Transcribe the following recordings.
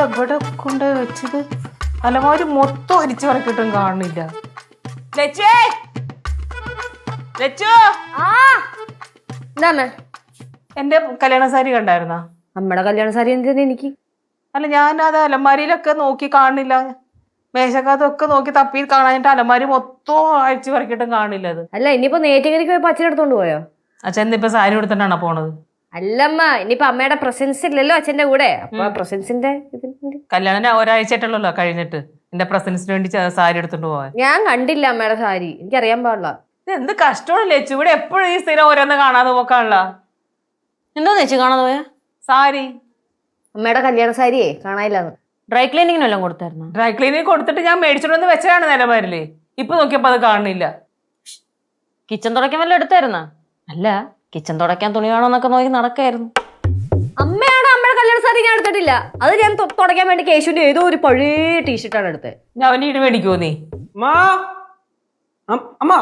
എവിടെ കൊണ്ട് വെച്ചത്? അലമാരി മൊത്തം അരിച്ചു പറക്കിട്ടും കാണുന്നില്ല. എന്റെ കല്യാണ സാരി കണ്ടായിരുന്ന? നമ്മുടെ കല്യാണ സാരി എന്തിനാ എനിക്ക്? അല്ല, ഞാൻ അത് അലമാരിയിലൊക്കെ നോക്കി കാണുന്നില്ല. മേശക്കകത്തൊക്കെ നോക്കി തപ്പി കാണാനിട്ട് അലമാരി മൊത്തം അഴിച്ചു പറക്കിട്ടും കാണില്ല. അത് അല്ല, ഇനിയിപ്പോ നേറ്റിക്കരിക്ക് പോയപ്പോ അച്ഛൻ എടുത്തോണ്ട് പോയോ? അച്ഛൻ ഇപ്പൊ സാരി എടുത്തിട്ടാണോ പോണത്? അല്ലമ്മ, ഇനിയിപ്പോ അമ്മയുടെ പ്രസൻസ് ഇല്ലല്ലോ അച്ഛന്റെ കൂടെ. അപ്പൊ പ്രസൻസിന്റെ കല്യാണം ഒരാഴ്ചയായിട്ടുള്ളല്ലോ കഴിഞ്ഞിട്ട്. എന്റെ പ്രസൻസിന് വേണ്ടി സാരി എടുത്തോണ്ട് പോവാൻ ഞാൻ കണ്ടില്ല അമ്മയുടെ സാരി. എനിക്കറിയാൻ പാടില്ല. എന്ത് കഷ്ടമാണല്ലേ ഇവിടെ എപ്പോഴും ഈ സ്ഥിരം ഓരോന്ന് കാണാതെ പോക്കാനുള്ള. എന്താ ചേച്ചി കാണാതെ പോയാ? സാരി അമ്മയുടെ കല്യാണ സാരിയെ കാണാനില്ലാന്ന്. ഡ്രൈ ക്ലീനിങ്ങിന് വല്ലതും കൊടുത്തായിരുന്നു? ഡ്രൈ ക്ലീനിങ് കൊടുത്തിട്ട് ഞാൻ മേടിച്ചോണ്ട് വെച്ചതാണ് നിലമാരില്. ഇപ്പൊ നോക്കിയപ്പോ അത് കാണുന്നില്ല. കിച്ചൺ തുടയ്ക്കാൻ വല്ലതും എടുത്തായിരുന്ന? അല്ല, കിച്ചൺ തുടയ്ക്കാൻ തുണി കാണുമെന്നൊക്കെ നോക്കി നടക്കായിരുന്നു. അമ്മയാണ് അമ്മയുടെ കല്യാണ സാരി ഞാൻ എടുത്തിട്ടില്ല. അത് ഞാൻ തുടയ്ക്കാൻ വേണ്ടി കേശുവിന്റെ ഏതോ ഒരു പഴയ ടീഷർട്ടാണ് എടുത്തത്. ഞാൻ അവന്റെ ഇട് മേടിക്കുവോ നീ? അമ്മ,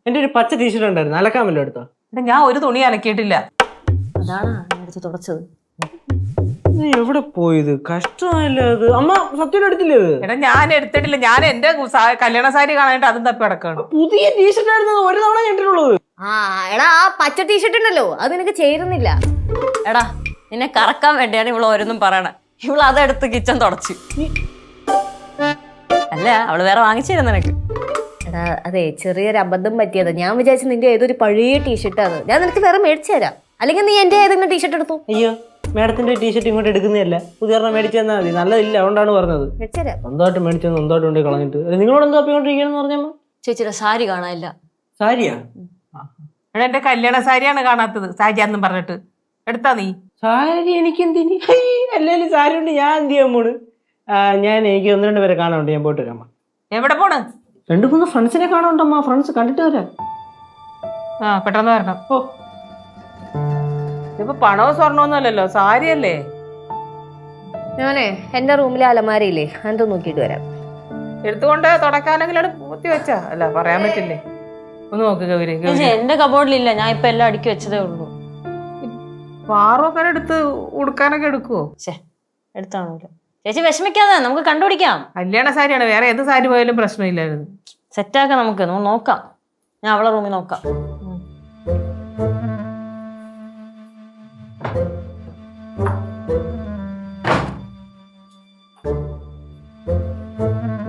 എന്റെ ഒരു പച്ച ടീഷർട്ട് ഉണ്ടായിരുന്നു, അലക്കാൻ വല്ലതും എടുത്തോ? ഞാൻ ഒരു തുണി അലക്കിയിട്ടില്ല. അതാണ് എടുത്ത് തുടച്ചത്. എവിടെ പോയത്? കഷ്ടമായില്ല അത്. അമ്മ സത്യം എടുത്തില്ലേ? എടാ ഞാൻ എടുത്തിട്ടില്ല. ഞാൻ എന്റെ കല്യാണ സാരി കാണാനായിട്ട് അതും തപ്പി കിടക്കാണ്. പുതിയ ടീഷർട്ട് ആയിരുന്നു, ഒരു തവണ കണ്ടിട്ടുള്ളത്. എടാ, ആ പച്ച ടീഷർട്ട് ഉണ്ടല്ലോ, അത് നിനക്ക് ചേരുന്നില്ല. എടാ, നിന്നെ കറക്കാൻ വേണ്ടിയാണ് ഇവള് ഓരോന്നും പറയണേ. ഇവള് അതെടുത്ത് കിച്ചൺ തുടച്ചു. അല്ല, അവള് വേറെ വാങ്ങിച്ചിരുന്നു നിനക്ക്. എടാ, അതെ, ചെറിയൊരു അബദ്ധം പറ്റിയത്. ഞാൻ വിചാരിച്ചു നിന്റെ ഏതൊരു പഴയ ടീഷർട്ടാണ്. ഞാൻ നിനക്ക് വേറെ മേടിച്ചു തരാം. അല്ലെങ്കിൽ നീ എന്റെ ഏതെങ്കിലും ടീഷർട്ട് എടുത്തു. അയ്യോ, മേഡത്തിന്റെ ടീഷർട്ട് ഇങ്ങോട്ട് എടുക്കുന്നതല്ല, പുതിയ മേടിച്ചു തന്നാൽ മതി. നല്ലതില്ല, അതുകൊണ്ടാണ് പറഞ്ഞത്. സ്വന്തമായിട്ട് മേടിച്ചു സ്വന്തമായിട്ട് കൊണ്ട് കളഞ്ഞിട്ട് നിങ്ങളോട് എന്താ തപ്പിക്കൊണ്ടിരിക്കണെന്ന് പറഞ്ഞമ്മ? ചേച്ചിയുടെ സാരി കാണാനില്ല. സാരിയാ? എടാ, എന്റെ കല്യാണ സാരിയാണ് കാണാത്തത്. സാരിയാന്നും പറഞ്ഞിട്ട് എടുത്താ നീ? സാരി എനിക്ക് എന്തിന്? അല്ലേലും സാരി കൊണ്ട് ഞാൻ എന്ത് ചെയ്യാൻ പോണ്? എനിക്ക് 1-2 പേരെ കാണാനുണ്ട്, ഞാൻ പോയിട്ട് വരാം. എവിടെ പോണ്? 2-3 ഫ്രണ്ട്സിനെ കാണാനുണ്ടമ്മ. ഫ്രണ്ട്സ് കണ്ടിട്ട് വരാം. പെട്ടെന്ന് വരണം. ഓ, ഇപ്പൊ പണവും സ്വർണ്ണമൊന്നും അല്ലല്ലോ, സാരിയല്ലേ? ഞാനേ എന്റെ റൂമിലെ അലമാരയില്ലേ, അത് നോക്കിയിട്ട് വരാം. എടുത്തുകൊണ്ട് തുടക്കാനെങ്കിലും പൂത്തി വെച്ചാ. അല്ല, പറയാൻ പറ്റില്ലേ? ഒന്ന് നോക്ക് ഗൗരി. എന്റെ കബോർഡിലില്ല, ഞാൻ ഇപ്പൊ എല്ലാം അടുക്കി വെച്ചതേ ഉള്ളൂ. പാറൊക്കെ എടുത്ത് ഉടുക്കാനൊക്കെ എടുക്കുവോ? എടുത്താണോ? ചേച്ചി വിഷമിക്കാതെ, നമുക്ക് കണ്ടുപിടിക്കാം. കല്യാണ സാരിയാണ്, വേറെ ഏത് സാരി പോയാലും പ്രശ്നമില്ലായിരുന്നു. സെറ്റാക്കാം, നമുക്ക് നോക്കാം. ഞാൻ അവളെ റൂമിൽ നോക്കാം.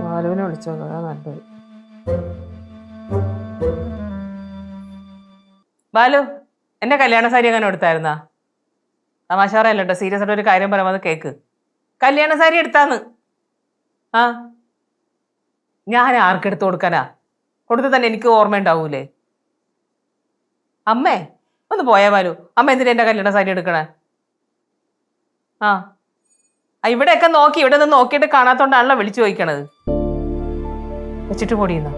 ബാലുവിനെ വിളിച്ചോ, നല്ലത്. ബാലു, എന്റെ കല്യാണ സാരി അങ്ങനെ എടുത്തായിരുന്നാ? തമാശ പറയല്ലോ, സീരിയസ് ആയിട്ട് ഒരു കാര്യം പറയുമ്പോൾ അത് കേക്ക്. കല്യാണ സാരി എടുത്താന്ന്. ഞാൻ ആർക്കെടുത്ത് കൊടുക്കാനാ? കൊടുത്ത് തന്നെ എനിക്ക് ഓർമ്മ ഉണ്ടാവൂലേ? അമ്മേ ഒന്ന് പോയാ ബാലു. അമ്മ എന്തിനാ എന്റെ കല്യാണ സാരി എടുക്കണേ? ഇവിടെയൊക്കെ നോക്കി, ഇവിടെ നിന്ന് നോക്കിയിട്ട് കാണാത്തോണ്ടാണല്ലോ വിളിച്ചു ചോദിക്കണത്. വെച്ചിട്ട് പൊടിയുന്ന